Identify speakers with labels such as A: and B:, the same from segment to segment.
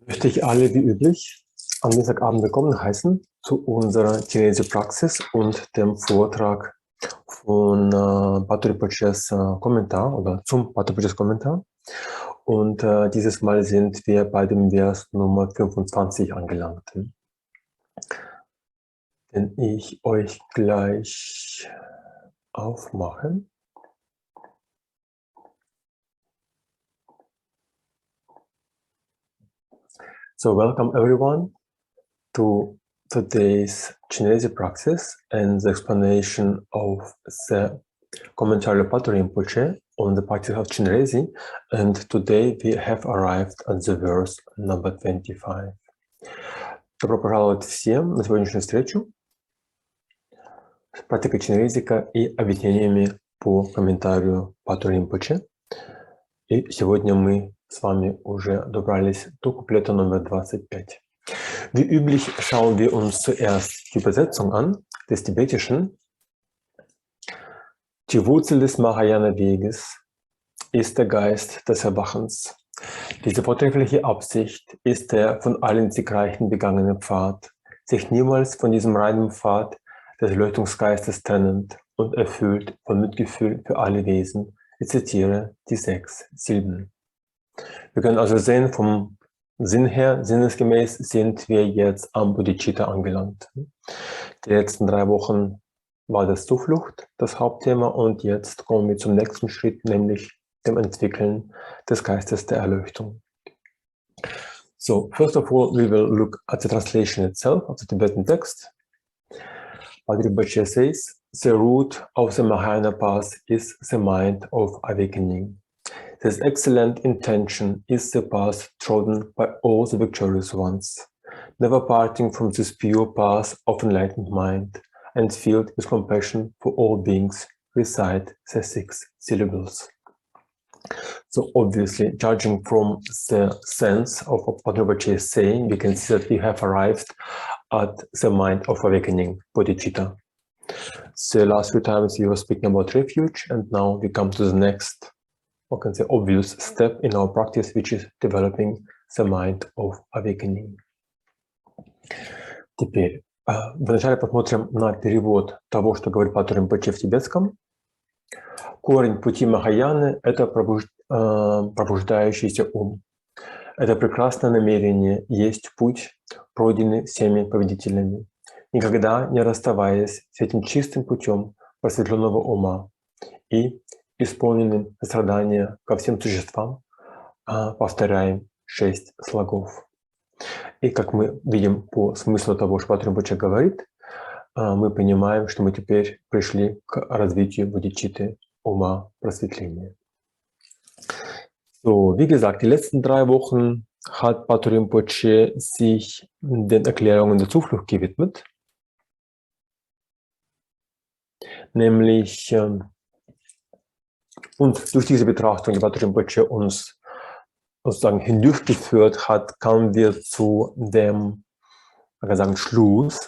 A: Möchte ich alle wie üblich am Dienstagabend willkommen heißen zu unserer chinesischen Praxis und dem Vortrag von Pater Rinpoches Kommentar oder zum Pater Rinpoches Kommentar. Und dieses Mal sind wir bei dem Vers Nummer 25 angelangt, den ich euch gleich aufmache. So welcome everyone to today's Chenrezig Praxis and the explanation of the commentary of Pater Rinpoche on the practice of Chenrezig, and today we have arrived at the verse number 25. Добро пожаловать всем на сегодняшнюю встречу с практикой Chenrezig и объяснениями по комментарию Pater Rinpoche. И сегодня мы с вами уже добрались до куплета Nummer 25. Wie üblich schauen wir uns zuerst die Übersetzung an, des Tibetischen. Die Wurzel des Mahayana-Weges ist der Geist des Erwachens. Diese vortreffliche Absicht ist der von allen Siegreichen begangene Pfad, sich niemals von diesem reinen Pfad des Erleuchtungsgeistes trennend und erfüllt von Mitgefühl für alle Wesen. Ich zitiere die 6 Silben. Wir können also sehen, vom Sinn her, sinnesgemäß, sind wir jetzt am Bodhicitta angelangt. Die letzten 3 Wochen war das Zuflucht, das Hauptthema, und jetzt kommen wir zum nächsten Schritt, nämlich dem Entwickeln des Geistes der Erleuchtung. So, first of all, we will look at the translation itself of the Tibetan text. Pater Rinpoche says, the root of the Mahayana path is the mind of awakening. This excellent intention is the path trodden by all the victorious ones, never parting from this pure path of enlightened mind, and filled with compassion for all beings, recite the 6 syllables. So obviously, judging from the sense of what Pater Rinpoche is saying, we can see that we have arrived at the mind of awakening, bodhicitta. The last few times we were speaking about refuge, and now we come to the next, we can say, obvious step in our practice, which is developing the mind of awakening. Теперь, вначале посмотрим на перевод того, что говорит Патер Римпоче в тибетском. Корень пути Махаяны – это пробуждающийся ум. Это прекрасное намерение есть путь, пройденный всеми победителями, никогда не расставаясь с этим чистым путем просветленного ума и исполненным сострадания ко всем существам, повторяем 6 слогов. И как мы видим по смыслу того, что Патер Римпоче говорит, мы понимаем, что мы теперь пришли к развитию бодхичитты, ума просветления. So, wie gesagt, die letzten 3 Wochen hat Pater Rinpoche sich den Erklärungen der Zuflucht gewidmet, nämlich und durch diese Betrachtung, die Pater Rinpoche uns sozusagen hindurchgeführt hat, kamen wir zu dem, man kann sagen, Schluss,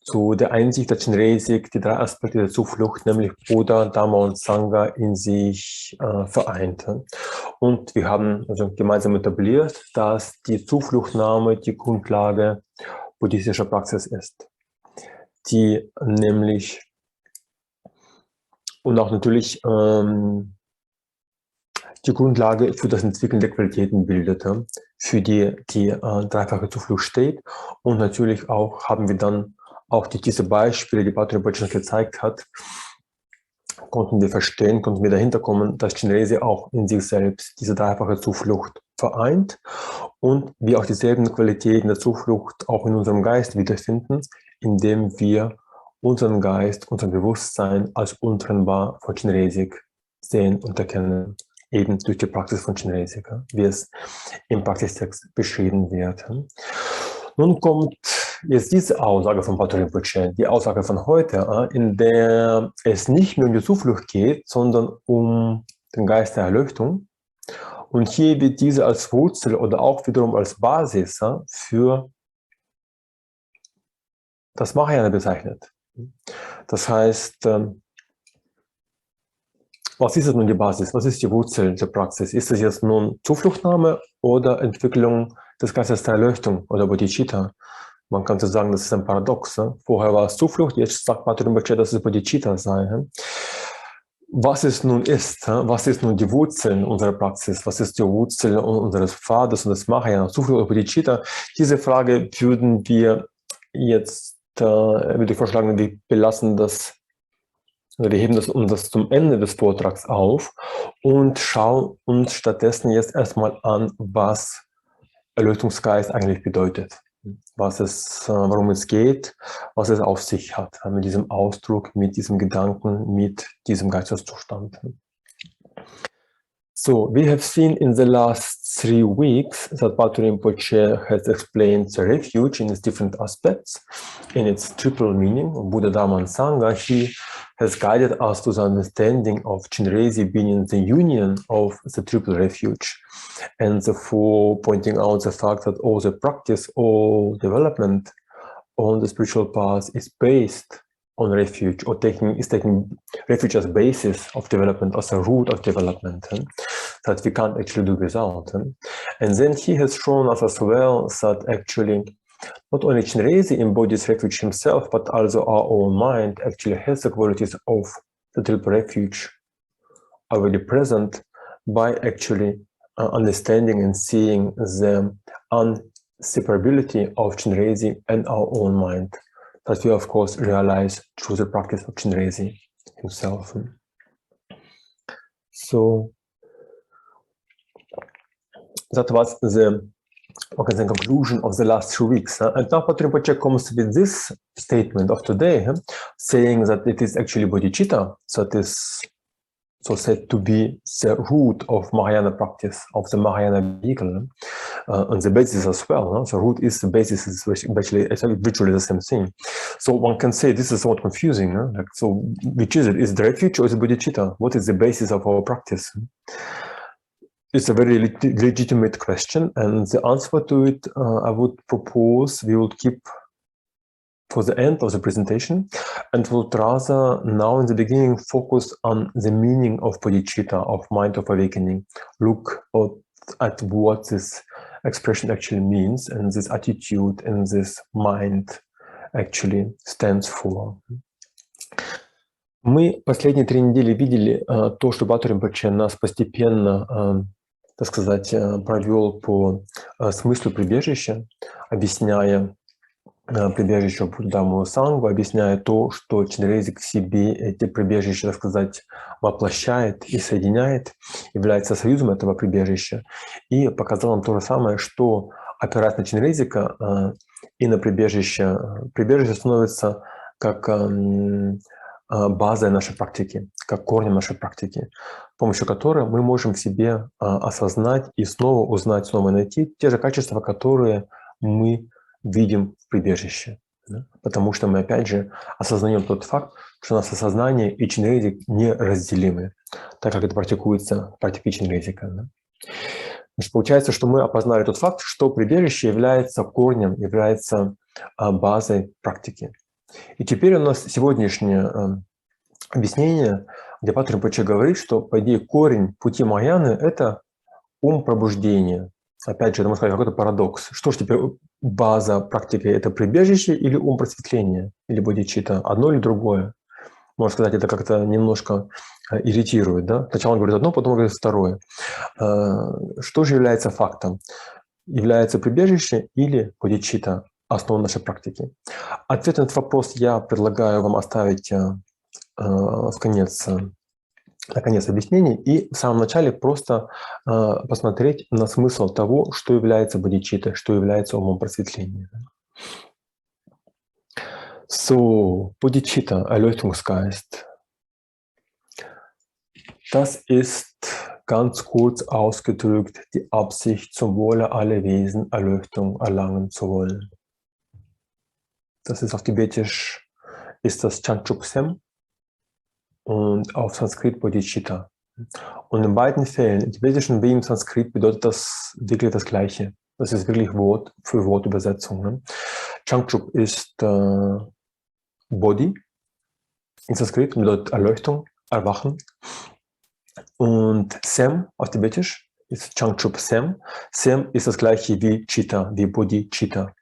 A: zu der Einsicht der Chenrezig, die 3 Aspekte der Zuflucht, nämlich Buddha, Dhamma und Sangha, in sich vereint. Und wir haben also gemeinsam etabliert, dass die Zufluchtnahme die Grundlage buddhistischer Praxis ist, die nämlich und auch natürlich die Grundlage für das Entwickeln der Qualitäten bildet, für die dreifache Zuflucht steht. Und natürlich auch haben wir dann auch durch diese Beispiele, die Pater Rinpoche gezeigt hat, konnten wir verstehen, konnten wir dahinter kommen, dass Chenrezig auch in sich selbst diese dreifache Zuflucht vereint und wir auch dieselben Qualitäten der Zuflucht auch in unserem Geist wiederfinden, indem wir unseren Geist, unser Bewusstsein als untrennbar von Chenrezig sehen und erkennen, eben durch die Praxis von Chenrezig, wie es im Praxistext beschrieben wird. Nun kommt jetzt diese Aussage von Pater Rinpoche, die Aussage von heute, in der es nicht nur um die Zuflucht geht, sondern um den Geist der Erleuchtung. Und hier wird diese als Wurzel oder auch wiederum als Basis für das Mahayana bezeichnet. Das heißt, was ist nun die Basis? Was ist die Wurzel der Praxis? Ist es jetzt nun Zufluchtnahme oder Entwicklung des Geistes der Erleuchtung oder Bodhicitta. Man kann so sagen, das ist ein Paradox. Ne? Vorher war es Zuflucht, jetzt sagt Pater Rinpoche, dass es Bodhicitta sei. Ne? Was es nun ist, was ist nun die Wurzel unserer Praxis, was ist die Wurzel unseres Pfades und des Mahayana, Zuflucht oder Bodhicitta, diese Frage würden wir jetzt, würde ich vorschlagen, wir belassen das, oder wir heben das zum Ende des Vortrags auf und schauen uns stattdessen jetzt erstmal an, was Erleuchtungsgeist eigentlich bedeutet, worum es geht, was es auf sich hat, mit diesem Ausdruck, mit diesem Gedanken, mit diesem Geisteszustand. So, we have seen in the last 3 weeks that Pater Rinpoche has explained the refuge in its different aspects, in its triple meaning, Buddha, Dharma, and Sangha. He has guided us to the understanding of Chenrezig being the union of the triple refuge, and therefore pointing out the fact that all the practice, all development on the spiritual path is based on refuge, or is taking refuge as basis of development, as a root of development, that we can't actually do without. And then he has shown us as well that actually not only Chenrezig embodies refuge himself, but also our own mind actually has the qualities of the triple refuge already present by actually understanding and seeing the unseparability of Chenrezig and our own mind, that we of course realize through the practice of Chenrezig himself. So that was the conclusion of the last 2 weeks. And now Pater Rinpoche comes with this statement of today, saying that it is actually bodhicitta that is so said to be the root of Mahayana practice, of the Mahayana vehicle, and the basis as well. So root is the basis, is actually virtually the same thing. So one can say this is somewhat confusing. Like, so which is it? Is it the refuge or is it bodhicitta? What is the basis of our practice? It's a very legitimate question, and the answer to it, I would propose we will keep for the end of the presentation, and would rather now in the beginning focus on the meaning of bodhicitta, of mind of awakening. Look at what this expression actually means, and this attitude and this mind actually stands for. Мы последние 3 недели видели то, что Патер Rinpoche нас постепенно, так сказать, провел по смыслу прибежища, объясняя прибежище Буддаму Сангу, объясняя то, что Chenrezig в себе эти прибежища, так сказать, воплощает и соединяет, является союзом этого прибежища, и показал нам то же самое, что опираясь на Chenrezig и на прибежище становится как базой нашей практики, как корнем нашей практики, с помощью которой мы можем в себе осознать и снова узнать, снова найти те же качества, которые мы видим в прибежище. Да? Потому что мы, опять же, осознаем тот факт, что наше сознание и Chenrezig неразделимы, так как это практикуется в практике Chenrezig. Да? Значит, получается, что мы опознали тот факт, что прибежище является корнем, является базой практики. И теперь у нас сегодняшнее объяснение, где Патер Rinpoche говорит, что, по идее, корень пути Махаяны – это ум пробуждения. Опять же, это, можно сказать, какой-то парадокс. Что же теперь база практики – это прибежище или ум просветления, или бодхичитта? Одно или другое? Можно сказать, это как-то немножко ирритирует. Да? Сначала он говорит одно, потом он говорит второе. Что же является фактом? Является прибежище или бодхичитта основой нашей практики? Ответ на этот вопрос я предлагаю вам оставить наконец объяснений и в самом начале просто посмотреть на смысл того, что является бодхичиттой, что является умом просветления. So, Bodhicitta, Erleuchtungsgeist. Das ist ganz kurz ausgedrückt die Absicht, zum Wohle aller Wesen Erleuchtung erlangen zu wollen. Das ist auf Tibetisch, ist das Chanchupsem und auf Sanskrit Bodhicitta. Und in beiden Fällen, im Tibetischen wie im Sanskrit, bedeutet das wirklich das Gleiche. Das ist wirklich Wort für Wort Übersetzung. Ne? Changchup ist Bodhi, in Sanskrit bedeutet Erleuchtung, Erwachen. Und Sem auf Tibetisch ist Changchup Sem. Sem ist das gleiche wie Chitta, wie Bodhicitta,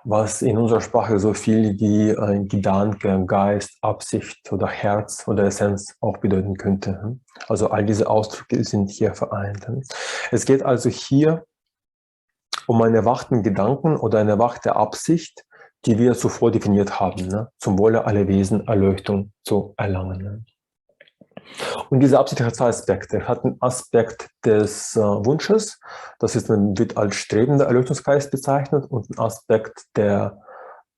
A: was in unserer Sprache so viel wie ein Gedanke, Geist, Absicht oder Herz oder Essenz auch bedeuten könnte. Also all diese Ausdrücke sind hier vereint. Es geht also hier um einen erwachten Gedanken oder eine erwachte Absicht, die wir zuvor definiert haben, zum Wohle aller Wesen Erleuchtung zu erlangen. Und diese Absicht hat zwei Aspekte. Hat einen Aspekt des Wunsches, das wird als strebender Erleuchtungsgeist bezeichnet, und einen Aspekt der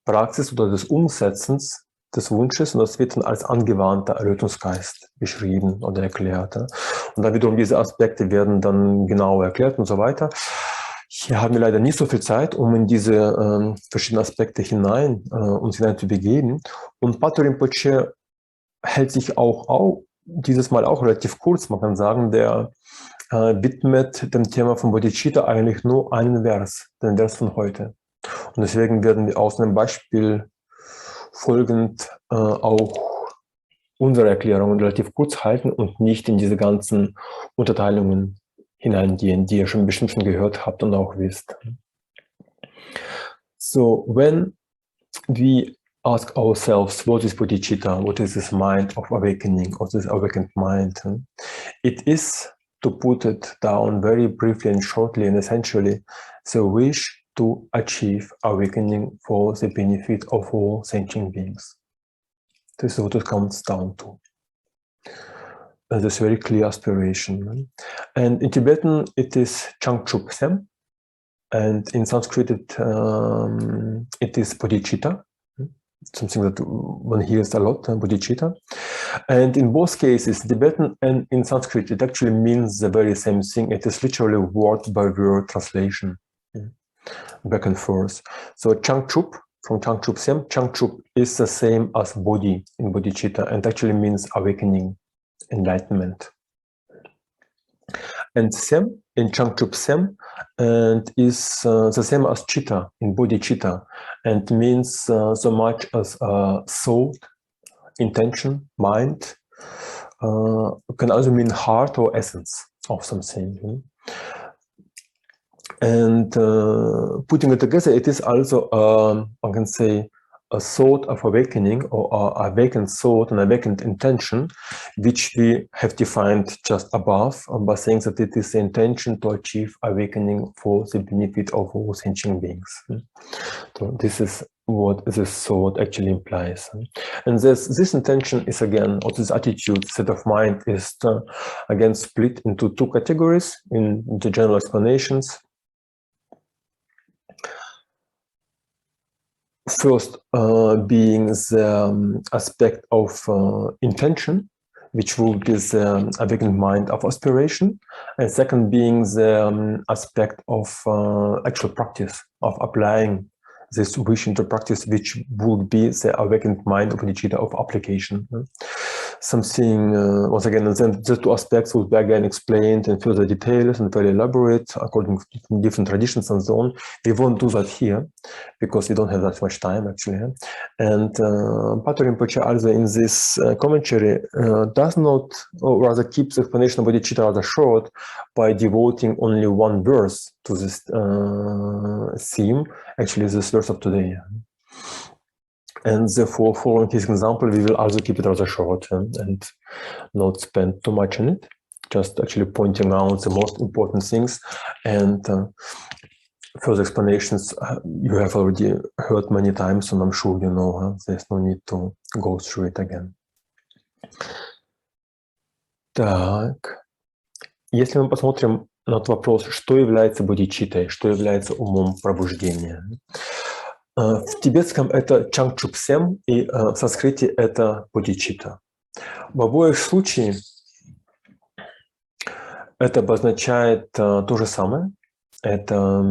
A: Praxis oder des Umsetzens des Wunsches, und das wird dann als angewandter Erleuchtungsgeist beschrieben oder erklärt. Und dann wiederum diese Aspekte werden dann genau erklärt und so weiter. Hier haben wir leider nicht so viel Zeit, um in diese verschiedenen Aspekte uns hinein zu begeben. Und Pater Rinpoche hält sich auch dieses Mal auch relativ kurz, man kann sagen, der widmet dem Thema von Bodhicitta eigentlich nur einen Vers, den Vers von heute. Und deswegen werden wir aus einem Beispiel folgend auch unsere Erklärungen relativ kurz halten und nicht in diese ganzen Unterteilungen hineingehen, die ihr schon bestimmt schon gehört habt und auch wisst. So, when we ask ourselves, what is bodhicitta? What is this mind of awakening, or this awakened mind? It is, to put it down very briefly and shortly and essentially, the wish to achieve awakening for the benefit of all sentient beings. This is what it comes down to. This very clear aspiration. And in Tibetan, it is Changchup Sem, and in Sanskrit, it is bodhicitta. Something that one hears a lot, bodhicitta. And in both cases, Tibetan and in Sanskrit, it actually means the very same thing. It is literally word-by-word translation, back and forth. So Changchup, from Changchup Sem, Changchup is the same as bodhi in bodhicitta, and actually means awakening, enlightenment. And Sem in Changchup Sem and is the same as Chitta in Bodhicitta, and means so much as soul, intention, mind, can also mean heart or essence of something. And putting it together, it is also, one can say, a thought of awakening, or awakened thought and awakened intention, which we have defined just above by saying that it is the intention to achieve awakening for the benefit of all sentient beings. So this is what this thought actually implies. And this intention is again, or this attitude, state of mind, is again split into two categories in the general explanations. First, being the aspect of intention, which will be the awakened mind of aspiration, and second being the aspect of actual practice, of applying this wish into practice, which would be the awakened mind of bodhicitta, of application. Something, once again, and then the two aspects will be again explained in further details and very elaborate according to different traditions and so on. We won't do that here because we don't have that much time actually. And Pater Rinpoche also in this commentary does not, or rather keeps the explanation of bodhicitta rather short by devoting only one verse to this theme, actually this verse of today. And therefore, following his example, we will also keep it rather short and not spend too much on it, just actually pointing out the most important things, and further explanations you have already heard many times, and I'm sure you know, there's no need to go through it again. Так, если мы посмотрим на этот вопрос, что является бодхичиттой, что является умом пробуждения. В тибетском это Changchup Sem, и в санскрите это бодхичитта. В обоих случаях это обозначает то же самое. Это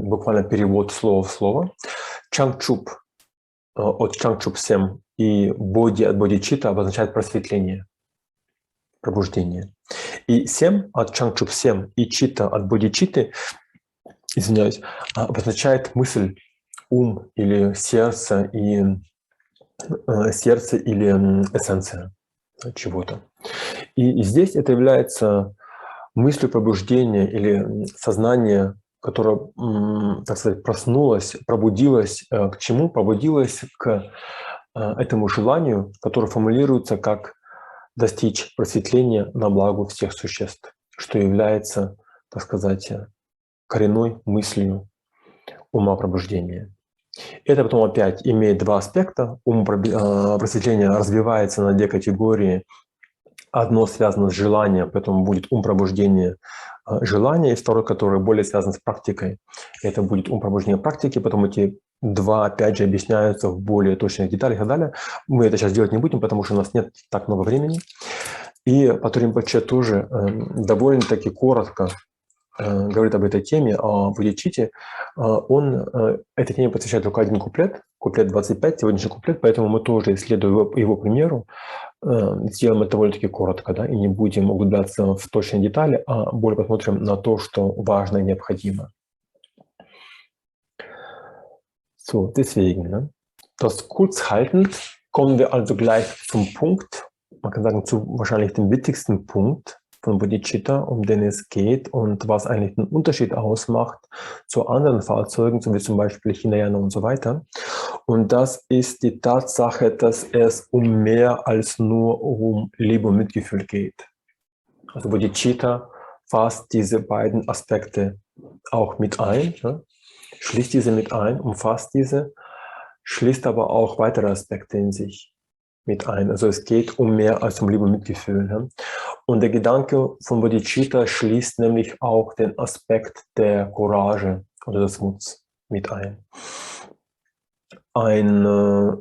A: буквально перевод слова в слово. Changchup от Changchup Sem и Бодhi от бодхичитта обозначает просветление, пробуждение. И Sem от Changchup Sem и Chitta от бодхичитты, извиняюсь, обозначает мысль, ум или сердце или эссенция чего-то. И здесь это является мыслью пробуждения или сознание, которое, так сказать, проснулось, пробудилось к чему? Пробудилось к этому желанию, которое формулируется как достичь просветления на благо всех существ, что является, так сказать, коренной мыслью ума пробуждения. Это потом опять имеет два аспекта. Ум просветления разбивается на две категории. Одно связано с желанием, поэтому будет ум пробуждения желания, и второе, которое более связано с практикой. Это будет ум пробуждения практики, потом эти два, опять же, объясняются в более точных деталях и так далее. Мы это сейчас делать не будем, потому что у нас нет так много времени. И Патур Ринпоче тоже довольно-таки коротко говорит об этой теме, о бодхичитте. Он этой теме посвящает только один куплет, куплет 25, сегодняшний куплет, поэтому мы тоже, исследуя его примеру, сделаем это довольно-таки коротко, да, и не будем углубляться в точные детали, а более посмотрим на то, что важно и необходимо. So, deswegen, ne? Das kurz haltend kommen wir also gleich zum Punkt, man kann sagen, zu wahrscheinlich dem wichtigsten Punkt von Bodhicitta, um den es geht und was eigentlich den Unterschied ausmacht zu anderen Fahrzeugen, so wie zum Beispiel Hinayana und so weiter. Und das ist die Tatsache, dass es um mehr als nur um Liebe und Mitgefühl geht. Also Bodhicitta fasst diese beiden Aspekte auch mit ein, ne? Schließt diese mit ein, umfasst diese, schließt aber auch weitere Aspekte in sich mit ein. Also es geht um mehr als um Liebe und Mitgefühl. Ne? Und der Gedanke von Bodhicitta schließt nämlich auch den Aspekt der Courage oder des Muts mit ein. Ein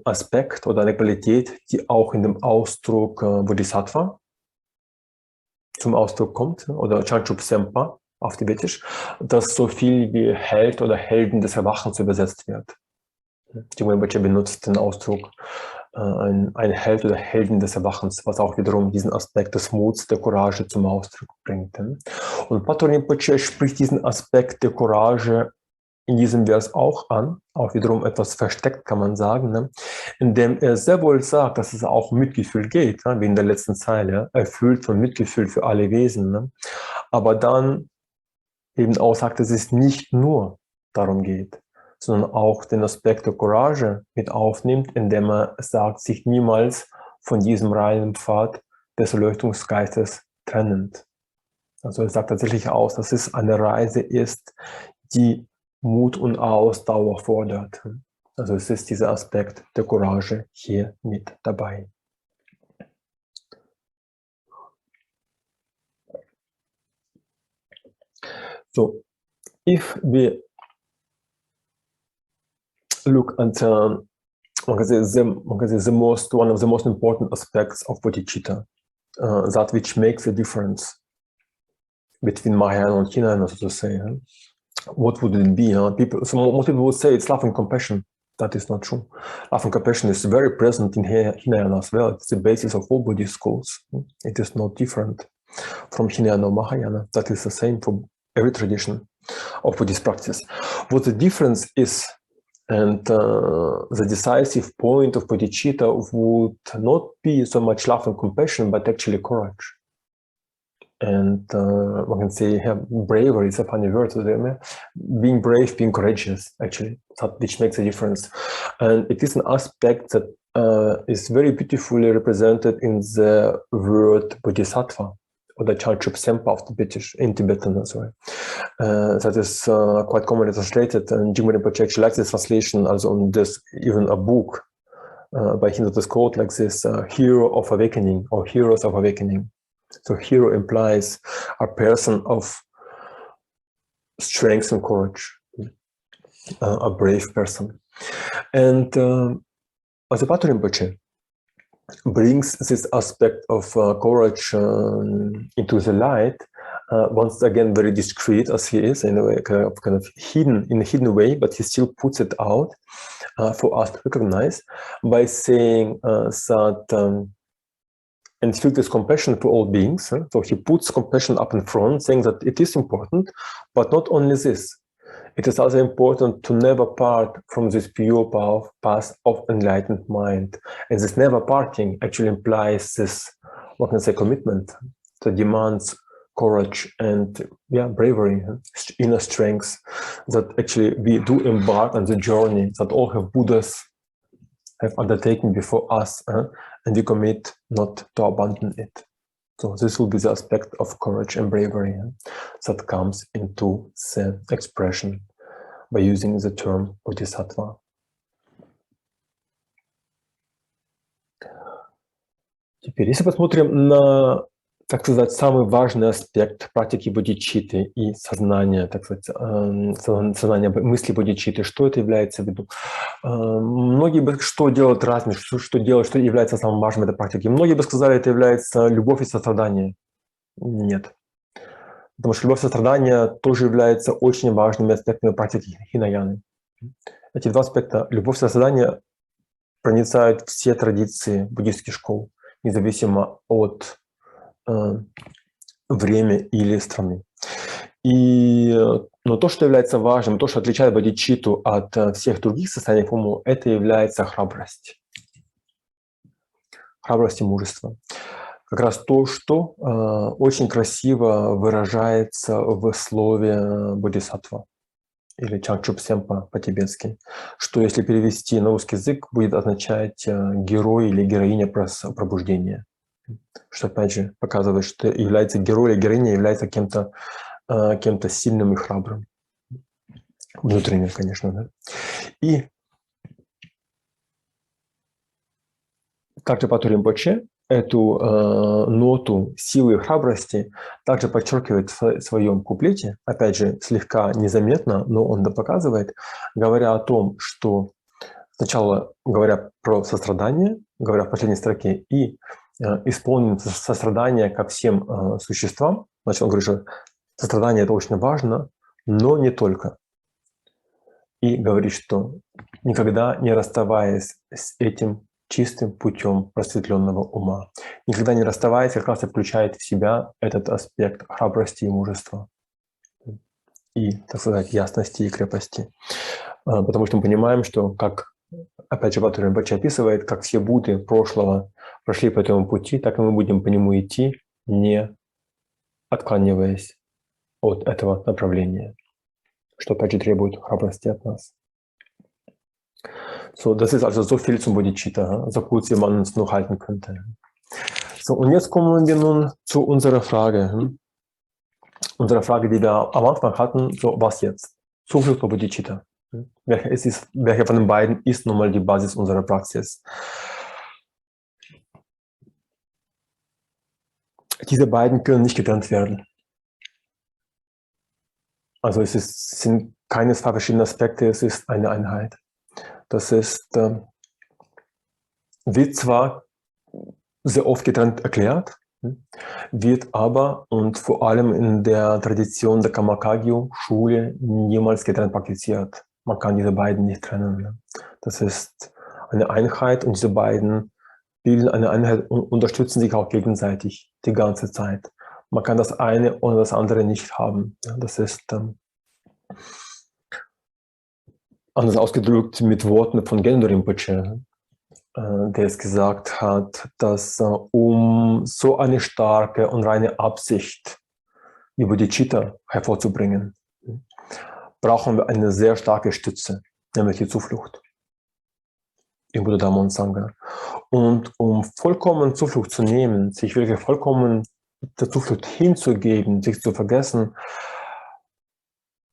A: Aspekt oder eine Qualität, die auch in dem Ausdruck Bodhisattva zum Ausdruck kommt, oder Chanchup Sempa auf Tibetisch, das so viel wie Held oder Helden des Erwachens übersetzt wird. Die Rinpoche benutzt den Ausdruck ein Held oder Helden des Erwachens, was auch wiederum diesen Aspekt des Muts, der Courage zum Ausdruck bringt. Und Pāṭu Rinpoche spricht diesen Aspekt der Courage in diesem Vers auch an, auch wiederum etwas versteckt, kann man sagen, ne? Indem er sehr wohl sagt, dass es auch um Mitgefühl geht, ne? Wie in der letzten Zeile, erfüllt von Mitgefühl für alle Wesen. Ne? Aber dann eben auch sagt, dass es nicht nur darum geht, sondern auch den Aspekt der Courage mit aufnimmt, indem er sagt, sich niemals von diesem reinen Pfad des Erleuchtungsgeistes trennend. Also er sagt tatsächlich aus, dass es eine Reise ist, die Mut und Ausdauer fordert. Also es ist dieser Aspekt der Courage hier mit dabei. So, if we look at one of the most important aspects of bodhicitta, that which makes a difference between Mahayana and Hinayana, so to say. What would it be? Most people would say it's love and compassion. That is not true. Love and compassion is very present in Hinayana as well. It's the basis of all Buddhist schools. It is not different from Hinayana or Mahayana. That is the same for every tradition of Buddhist practice. What the difference is, and the decisive point of bodhicitta would not be so much love and compassion, but actually courage. And one can say bravery is a funny word. Being brave, being courageous, actually, which makes a difference. And it is an aspect that is very beautifully represented in the word bodhisattva, or the Chanchup Sempa of Tibetish, in Tibetan as well. That is quite commonly translated, and Jigme Rinpoche actually likes this translation, also on this, even a book by him that is called like this, Hero of Awakening, or Heroes of Awakening. So hero implies a person of strength and courage, a brave person. And as Pāṭu Rinpoche brings this aspect of courage into the light, once again very discreet as he is, in a way, kind of hidden, in a hidden way, but he still puts it out for us to recognize by saying that and feel this compassion for all beings. So he puts compassion up in front, saying that it is important, but not only this. It is also important to never part from this pure path of enlightened mind. And this never parting actually implies this, what can I say, commitment that demands courage and bravery, inner strength that actually we do embark on the journey that all have Buddhas have undertaken before us, and we commit not to abandon it. So this will be the aspect of courage and bravery that comes into the expression by using the term bodhisattva. Теперь, если посмотрим на, так сказать, самый важный аспект практики бодхичитты и сознания, так сказать, сознания мысли бодхичитты, что это является в виду? Многие бы что делают разницу, что является самым важным в этой практике? Многие бы сказали, это является любовь и сострадание. Нет. Потому что любовь и сострадание тоже являются очень важными аспектами практики хинаяны. Эти два аспекта, любовь и сострадание, проницают все традиции буддийских школ, независимо от времени или страны. Но то, что является важным, то, что отличает бодхичитту от всех других состояний ума, это является храбрость. Храбрость и мужество. Как раз то, что очень красиво выражается в слове бодхисаттва или чангчуп-семпа по-тибетски, что если перевести на русский язык, будет означать герой или героиня пробуждения. Что, опять же, показывает, что является герой или героиня, является кем-то сильным и храбрым. Внутренне, конечно, да. И также Пату Ринпоче эту ноту силы и храбрости также подчеркивает в своем куплете, опять же, слегка незаметно, но он это показывает, говоря о том, что сначала говоря про сострадание, говоря в последней строке, и исполнен сострадание ко всем существам. Значит, он говорит, что сострадание – это очень важно, но не только. И говорит, что никогда не расставаясь с этим чистым путем просветленного ума, никогда не расставаясь, как раз и включает в себя этот аспект храбрости и мужества. И, так сказать, ясности и крепости. Потому что мы понимаем, что, как, опять же, Пату Ринпоче описывает, как все Будды прошлого прошли по этому пути, так и мы будем по нему идти, не отклониваясь от этого направления, что, опять же, trебует храбрости от нас. So, das ist also so viel zum Bodhicitta, so kurz wie man uns noch halten könnte. So, und jetzt kommen wir nun zu unserer Frage. Unsere Frage, die wir am Anfang hatten, so, was jetzt? Zuflucht oder Bodhicitta? Welche von den beiden ist nun mal die Basis unserer Praxis? Diese beiden können nicht getrennt werden. Also es sind keine zwei verschiedene Aspekte, es ist eine Einheit. Das wird zwar sehr oft getrennt erklärt, wird aber und vor allem in der Tradition der Kamma-Kagyu-Schule niemals getrennt praktiziert. Man kann diese beiden nicht trennen. Das ist eine Einheit und diese beiden bilden eine Einheit und unterstützen sich auch gegenseitig die ganze Zeit. Man kann das eine ohne das andere nicht haben. Das ist anders ausgedrückt mit Worten von Gendo Rinpoche, der es gesagt hat, dass um so eine starke und reine Absicht wie Bodhicitta hervorzubringen, brauchen wir eine sehr starke Stütze, nämlich die Zuflucht im Buddha Dhamma und Sangha. Und um vollkommen Zuflucht zu nehmen, sich wirklich vollkommen der Zuflucht hinzugeben, sich zu vergessen,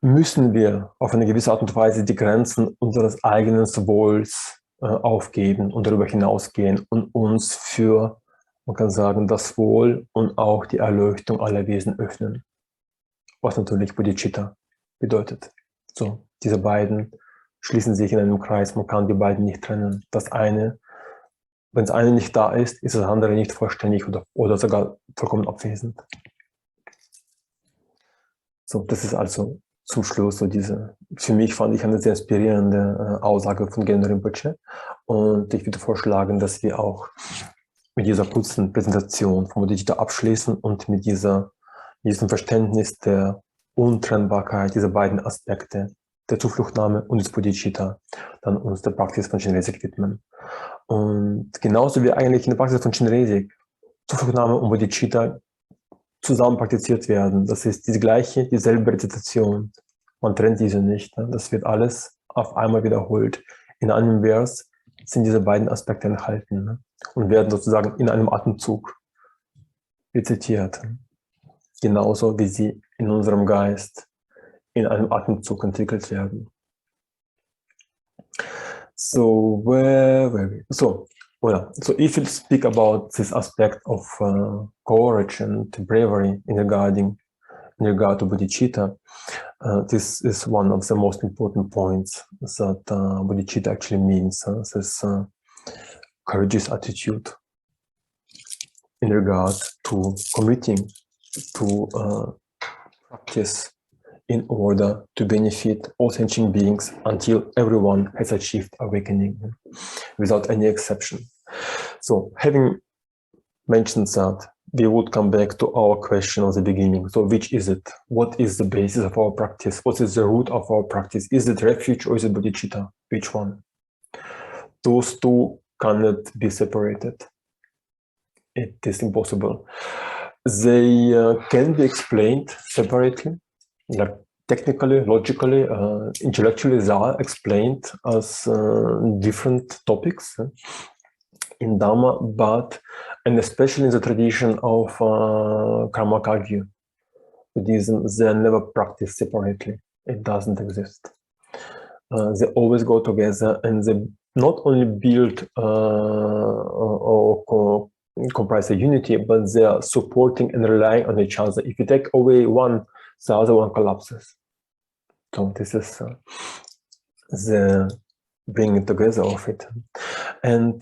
A: müssen wir auf eine gewisse Art und Weise die Grenzen unseres eigenen Wohls aufgeben und darüber hinausgehen und uns für, man kann sagen, das Wohl und auch die Erleuchtung aller Wesen öffnen. Was natürlich Bodhicitta bedeutet. So, diese beiden schließen sich in einem Kreis, man kann die beiden nicht trennen. Das eine, wenn das eine nicht da ist, ist das andere nicht vollständig oder sogar vollkommen abwesend. So, das ist also zum Schluss so für mich fand ich eine sehr inspirierende Aussage von Gendo Rinpoche. Und ich würde vorschlagen, dass wir auch mit dieser kurzen Präsentation von Bodhicitta abschließen und mit diesem Verständnis der Untrennbarkeit dieser beiden Aspekte, der Zufluchtnahme und des Bodhicitta, dann uns der Praxis von Chenrezig widmen. Und genauso wie eigentlich in der Praxis von Chenrezig, Zufluchtnahme und Bodhicitta zusammen praktiziert werden. Das ist die gleiche, dieselbe Rezitation. Man trennt diese nicht. Ne? Das wird alles auf einmal wiederholt. In einem Vers sind diese beiden Aspekte enthalten, ne? Und werden sozusagen in einem Atemzug rezitiert. Genauso wie sie in unserem Geist in einem Atemzug entwickelt werden. So, so if you speak about this aspect of courage and bravery in regard to bodhicitta, this is one of the most important points that bodhicitta actually means, this courageous attitude in regard to committing to practice in order to benefit all sentient beings until everyone has achieved awakening, without any exception. So, having mentioned that, we would come back to our question at the beginning. So, which is it? What is the basis of our practice? What is the root of our practice? Is it refuge or is it bodhicitta? Which one? Those two cannot be separated. It is impossible. They can be explained separately. Like technically, logically, intellectually, they are explained as different topics in Dhamma, but, and especially in the tradition of Karmakagya Buddhism, they are never practiced separately. It doesn't exist. They always go together, and they not only build or comprise a unity, but they are supporting and relying on each other. If you take away one, the other one collapses. So this is the bringing together of it. And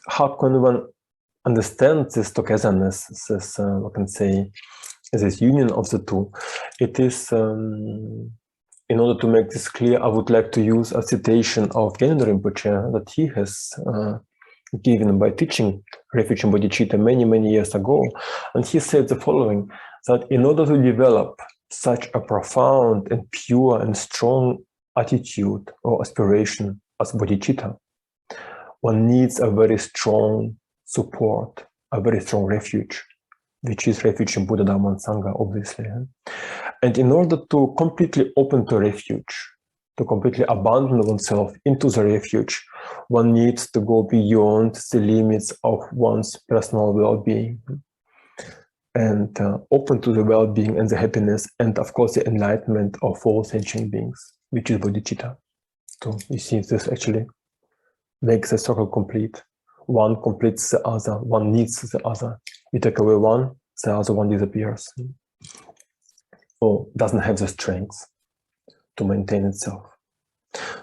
A: how can one understand this togetherness, this, I can say, this union of the two? It is, in order to make this clear, I would like to use a citation of Gyanendra Rinpoche that he has given by teaching Refuge in Bodhicitta many years ago. And he said the following, that in order to develop such a profound and pure and strong attitude or aspiration as bodhicitta, one needs a very strong support, a very strong refuge, which is refuge in Buddha, Dhamma, and Sangha, obviously. And in order to completely open to refuge, to completely abandon oneself into the refuge, one needs to go beyond the limits of one's personal well-being and open to the well-being and the happiness and, of course, the enlightenment of all sentient beings, which is bodhicitta. So you see, this actually makes the circle complete. One completes the other, one needs the other. You take away one, the other one disappears, or doesn't have the strength to maintain itself.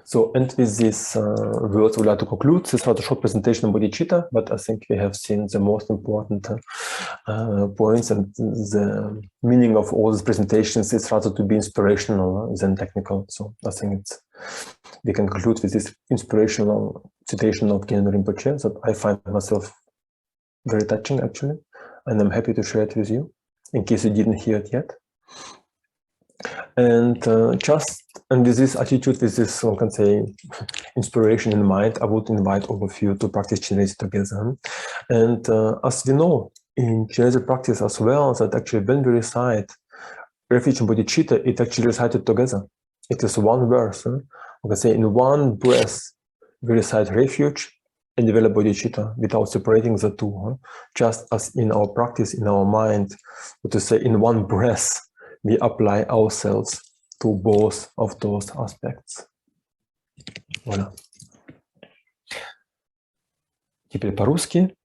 A: So, and with this words, we'd like to conclude this rather short presentation on bodhicitta, but I think we have seen the most important points, and the meaning of all these presentations is rather to be inspirational than technical. So I think we can conclude with this inspirational citation of Gyanendra Rinpoche that I find myself very touching, actually, and I'm happy to share it with you in case you didn't hear it yet. And with this attitude, with this, one can say, inspiration in mind, I would invite all of you to practice Chenrezig together. And as we know, in Chenrezig practice as well, that actually when we recite Refuge in Bodhicitta, it actually recited together. It is one verse. We can say in one breath, we recite Refuge and develop Bodhicitta without separating the two. Just as in our practice, in our mind, to say in one breath, we apply ourselves to both of those aspects. Voilà. Теперь по-русски.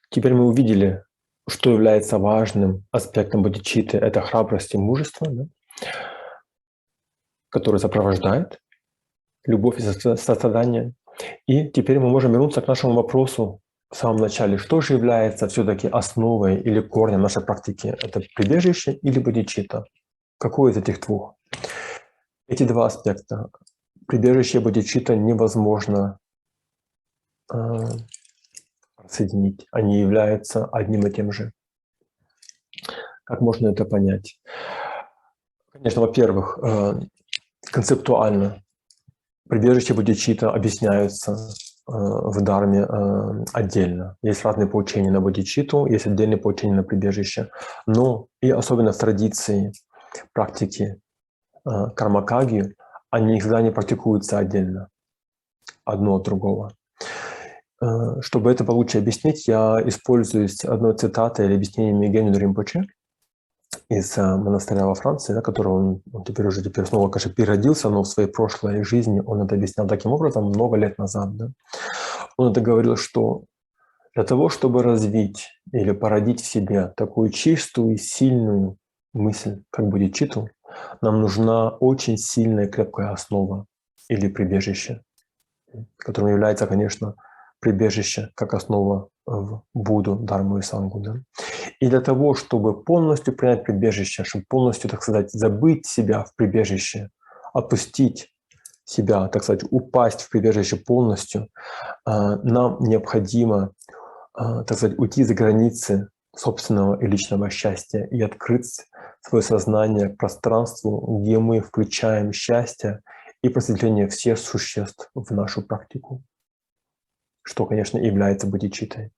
A: Теперь мы увидели, что является важным аспектом бодхичитты. Это храбрость и мужество, да, которое сопровождает любовь и сострадание. И теперь мы можем вернуться к нашему вопросу в самом начале. Что же является все-таки основой или корнем нашей практики? Это прибежище или бодхичитта? Какой из этих двух? Эти два аспекта, прибежище и бодхичитта, невозможно соединить. Они являются одним и тем же. Как можно это понять? Конечно, во-первых, концептуально прибежище и бодхичитта объясняются в Дharме отдельно. Есть разные поучения на бодхичитту, есть отдельные поучения на прибежище. Но и особенно в традиции практики кармакаги, они никогда не практикуются отдельно, одно от другого. Чтобы это получше объяснить, я использую одной цитатой или объяснением Геню Ринпоче из монастыря во Франции, да, которого он теперь снова, конечно, переродился, но в своей прошлой жизни он это объяснял таким образом много лет назад. Да. Он это говорил, что для того, чтобы развить или породить в себе такую чистую и сильную мысль, как бодхичитту, нам нужна очень сильная и крепкая основа или прибежище, которым является, конечно, прибежище как основа в Будду, Дharmu и Сангу. Да? И для того, чтобы полностью принять прибежище, чтобы полностью, так сказать, забыть себя в прибежище, опустить себя, так сказать, упасть в прибежище полностью, нам необходимо, так сказать, уйти за границы собственного и личного счастья и открыть свое сознание к пространству, где мы включаем счастье и просветление всех существ в нашу практику, что, конечно, является бодхичиттой.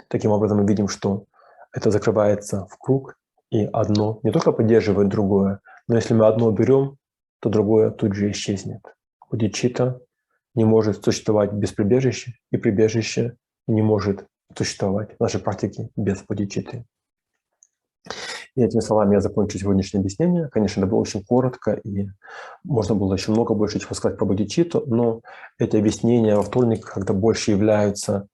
A: Таким образом, мы видим, что это закрывается в круг, и одно не только поддерживает другое, но если мы одно берем, то другое тут же исчезнет. Бодхичитта не может существовать без прибежища, и прибежище не может существовать в нашей практике без бодхичитты. И этими словами я закончу сегодняшнее объяснение. Конечно, это было очень коротко, и можно было еще много больше чего сказать про бодхичитту, но эти объяснения во вторник как-то больше являются,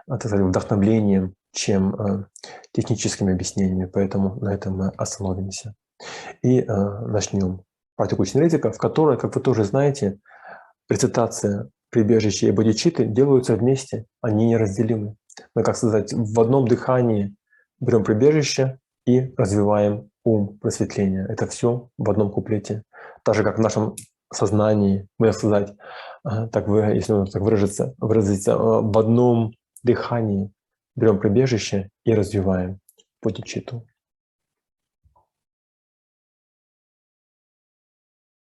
A: так сказать, вдохновлением, чем техническими объяснениями, поэтому на этом мы остановимся. И начнем практику Ченрезика, в которой, как вы тоже знаете, рецитация прибежища и бодхичитты делаются вместе, они неразделимы. Мы, как сказать, в одном дыхании берем прибежище и развиваем ум просветления. Это все в одном куплете. Так же, как в нашем сознании, можно сказать, если можно так выразиться, в одном дыхании берем прибежище и развиваем бодхичитту.